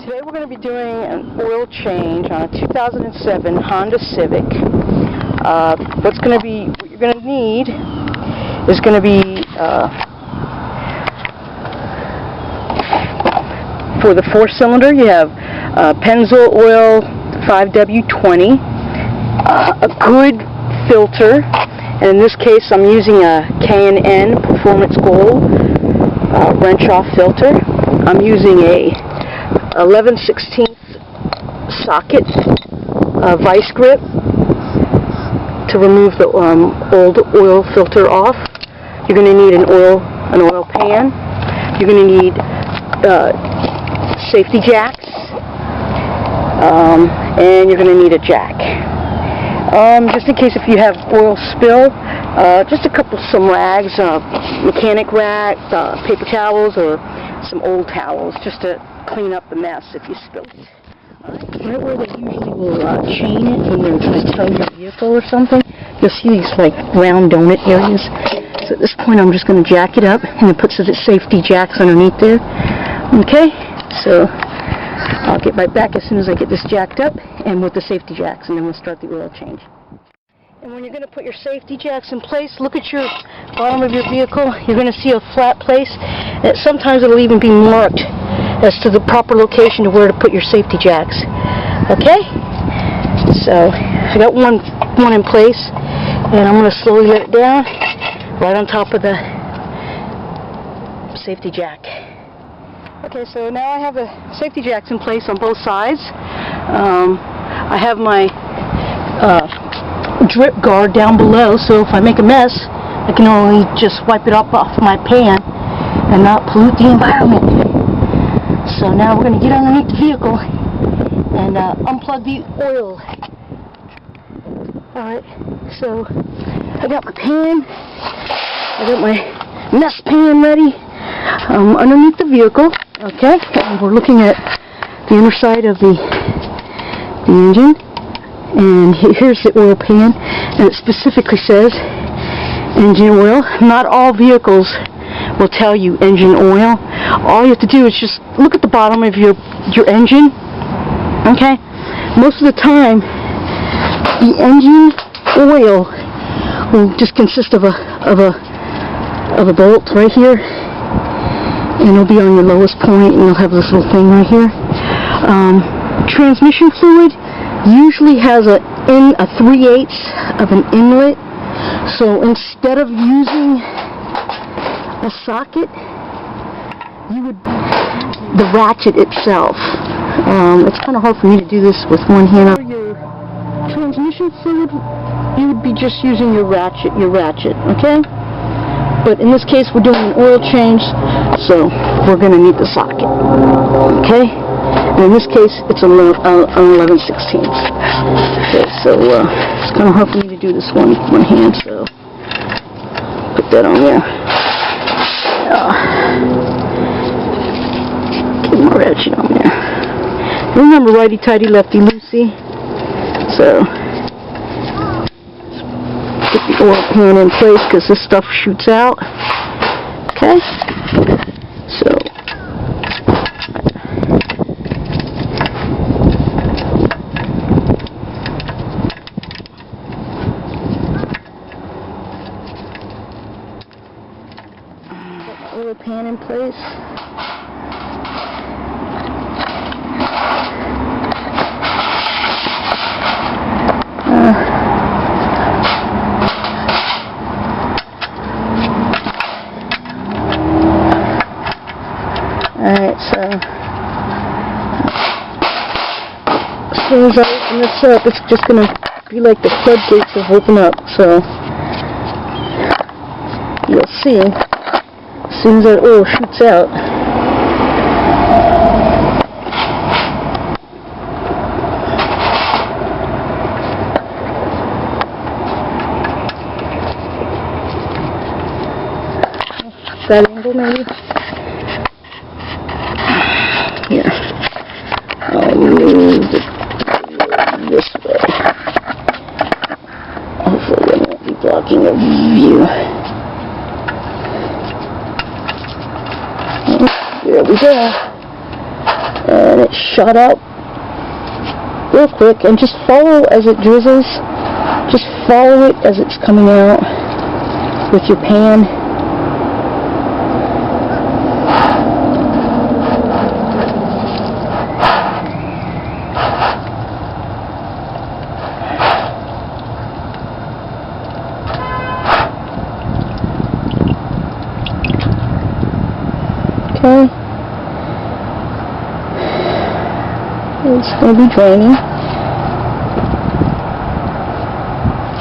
Today we're going to be doing an oil change on a 2007 Honda Civic. What you're going to need is going to be for the 4-cylinder you have Pennzoil Oil 5W20, a good filter, and in this case I'm using a K&N Performance Gold wrench-off filter. I'm using a 11/16 socket vice grip to remove the old oil filter off. You're going to need an oil pan. You're going to need safety jacks, and you're going to need a jack. Just in case if you have oil spill, just some rags, mechanic rag, paper towels, or some old towels, just to clean up the mess if you spill it. Right where they usually will chain it when they're trying to tow your vehicle or something, you'll see these like round donut areas. So at this point I'm just going to jack it up and then put the safety jacks underneath there. Okay, so I'll get right back as soon as I get this jacked up and with the safety jacks, and then we'll start the oil change. And when you're going to put your safety jacks in place, look at your bottom of your vehicle. You're going to see a flat place, and sometimes it'll even be marked as to the proper location to where to put your safety jacks. Okay? So I got one in place, and I'm going to slowly let it down right on top of the safety jack. Okay, so now I have the safety jacks in place on both sides. I have my drip guard down below, so if I make a mess, I can only just wipe it off my pan and not pollute the environment. So now we're going to get underneath the vehicle and unplug the oil. Alright, so I got my pan, I got my mess pan ready underneath the vehicle. Okay, and we're looking at the inner side of the engine. And here's the oil pan, and it specifically says engine oil. Not all vehicles will tell you engine oil. All you have to do is just look at the bottom of your engine. Okay, most of the time the engine oil will just consist of a bolt right here, and it'll be on your lowest point, and you'll have this little thing right here. Transmission fluid usually has a 3/8 of an inlet, so instead of using a socket, you would use the ratchet itself. It's kind of hard for me to do this with one hand. For your transmission fluid, you would be just using your ratchet, okay? But in this case, we're doing an oil change, so we're going to need the socket, okay? And in this case, it's an 11/16. Okay, so it's kind of hard for me to do this one hand, so put that on there. Get my ratchet on there. Remember, righty-tighty, lefty-loosey. So get the oil pan in place because this stuff shoots out. Okay, so oil pan in place. Alright, so as soon as I open this up, it's just going to be like the floodgates have opened up, so you'll see. As soon as that oil shoots out, that angle maybe? Here. I'll move it this way. Hopefully I won't be blocking a view. There we go. and it shot out real quick. And just follow as it drizzles. Just follow it as it's coming out with your pan. Okay. It's going to be draining.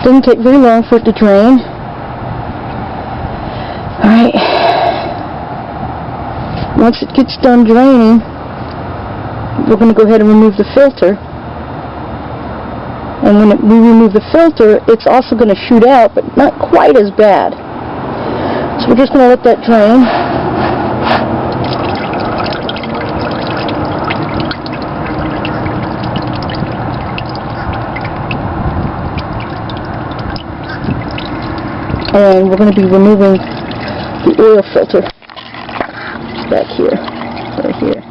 Doesn't take very long for it to drain. Alright. Once it gets done draining, we're going to go ahead and remove the filter. And when we remove the filter, it's also going to shoot out, but not quite as bad. So we're just going to let that drain. And we're going to be removing the oil filter back here, right here.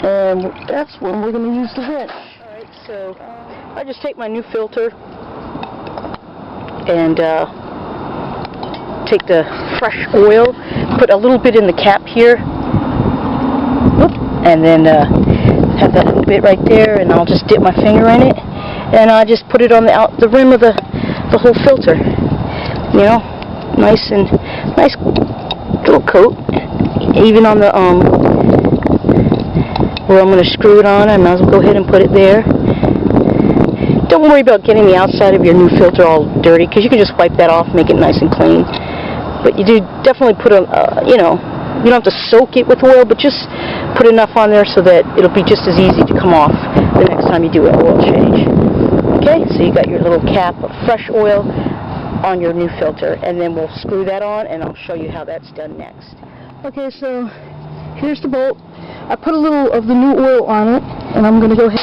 And that's when we're going to use the wrench. Alright, so I just take my new filter and take the fresh oil, put a little bit in the cap here, and then have that little bit right there, and I'll just dip my finger in it, and I just put it on the rim of the whole filter, you know, nice little coat. Even on the where I'm going to screw it on, I might as well go ahead and put it there. Don't worry about getting the outside of your new filter all dirty, because you can just wipe that off, make it nice and clean. But you do definitely put you know, you don't have to soak it with oil, but just put enough on there so that it'll be just as easy to come off the next time you do an oil change. Okay, so you got your little cap of fresh oil on your new filter, and then we'll screw that on, and I'll show you how that's done next. Okay, so here's the bolt. I put a little of the new oil on it, and I'm going to go ahead,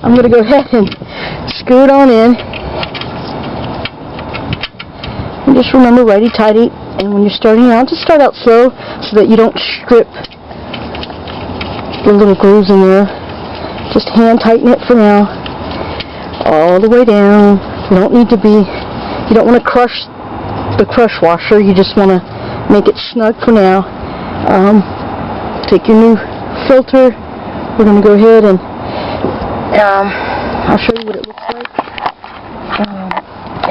I'm going to go ahead and screw it on in. And just remember, righty-tighty, and when you're starting out, just start out slow so that you don't strip the little grooves in there. Just hand tighten it for now, all the way down. You don't need to be, you don't want to crush the crush washer, you just want to make it snug for now. Take your new filter, we're going to go ahead and I'll show you what it looks like.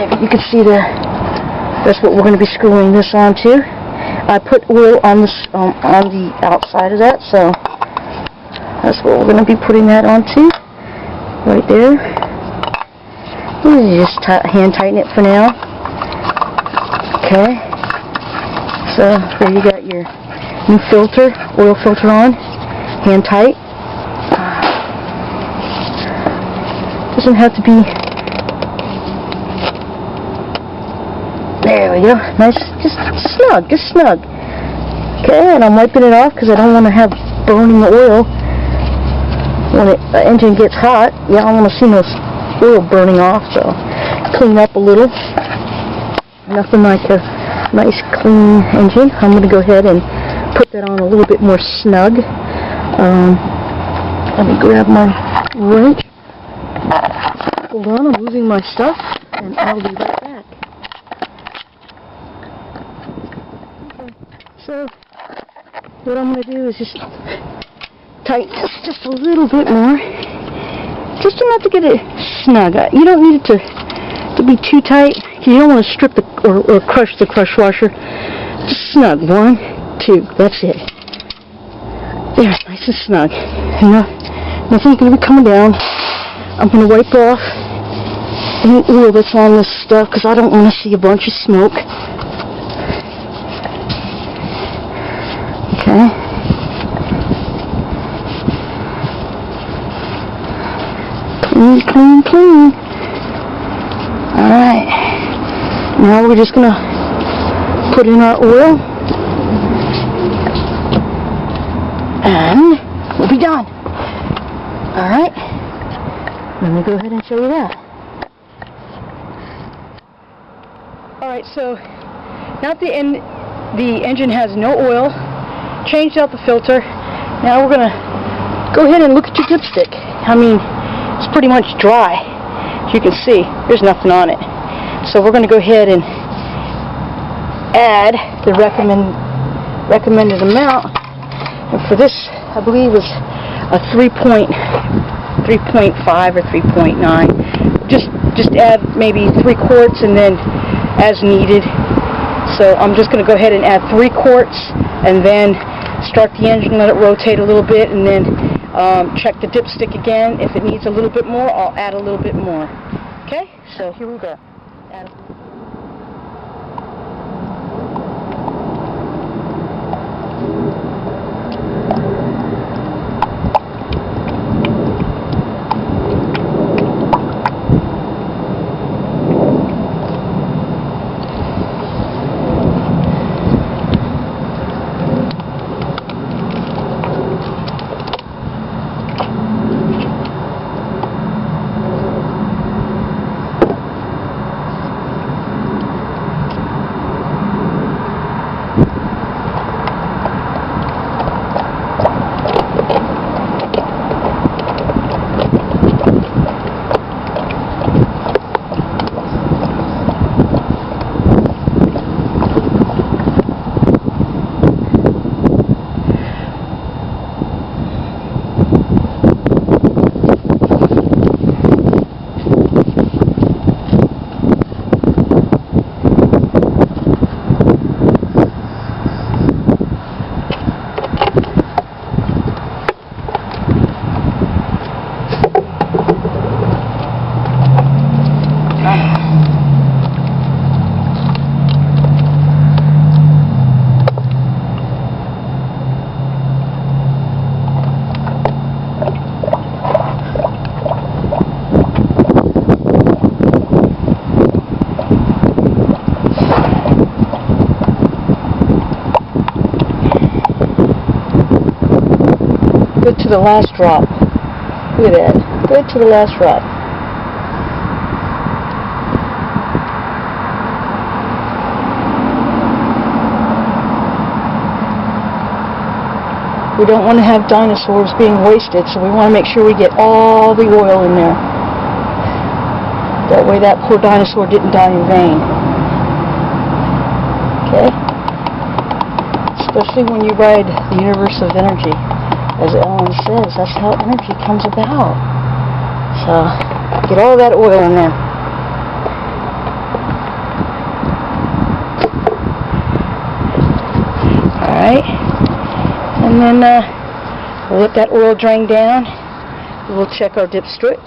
If you can see that's what we're going to be screwing this onto. I put oil on the outside of that, so that's what we're going to be putting that onto, right there. You just hand tighten it for now. Okay. So there you got your new filter, oil filter on, hand tight. Doesn't have to be. There we go. Nice, just snug. Okay, and I'm wiping it off because I don't want to have burning oil. When the engine gets hot, yeah, I want to see no oil burning off, so clean up a little. Nothing like a nice clean engine. I'm going to go ahead and put that on a little bit more snug. Let me grab my wrench. Hold on, I'm losing my stuff, and I'll be right back. Okay, so what I'm going to do is just tighten this just a little bit more, just enough to get it snug. You don't need it to be too tight, because you don't want to strip or crush the crush washer. Just snug. 1, 2. That's it. There, nice and snug. Nothing's going to be coming down. I'm going to wipe off any oil that's on this stuff, because I don't want to see a bunch of smoke. Okay. Clean. Alright. Now we're just going to put in our oil. And we'll be done. Alright. Let me go ahead and show you that. Alright, so now the engine has no oil, changed out the filter. Now we're gonna go ahead and look at your dipstick. I mean, it's pretty much dry. As you can see, there's nothing on it. So we're gonna go ahead and add the recommended amount. And for this, I believe was a 3.5 or 3.9. Just add maybe 3 quarts and then as needed. So I'm just going to go ahead and add 3 quarts and then start the engine, let it rotate a little bit, and then check the dipstick again. If it needs a little bit more, I'll add a little bit more. Okay, so here we go. Good to the last drop. Look at that. Good to the last drop. We don't want to have dinosaurs being wasted, so we want to make sure we get all the oil in there. That way that poor dinosaur didn't die in vain. Okay? Especially when you ride the universe of energy. As Ellen says, that's how energy comes about. So, get all that oil in there. Alright. And then we'll let that oil drain down. We'll check our dipstick.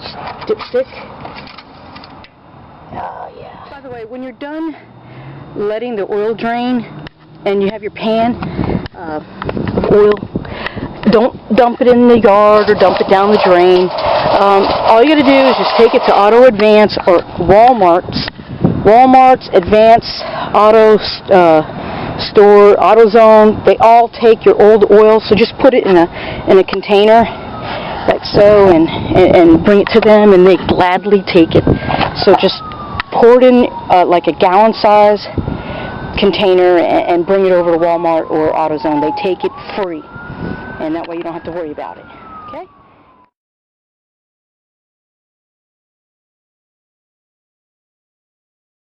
Oh, yeah. By the way, when you're done letting the oil drain and you have your pan of oil, don't dump it in the yard or dump it down the drain. All you got to do is just take it to Auto Advance or Walmart's Advance Auto Store, AutoZone. They all take your old oil, so just put it in a container like so, and bring it to them, and they gladly take it. So just pour it in like a gallon size container and bring it over to Walmart or AutoZone. They take it free. And that way you don't have to worry about it.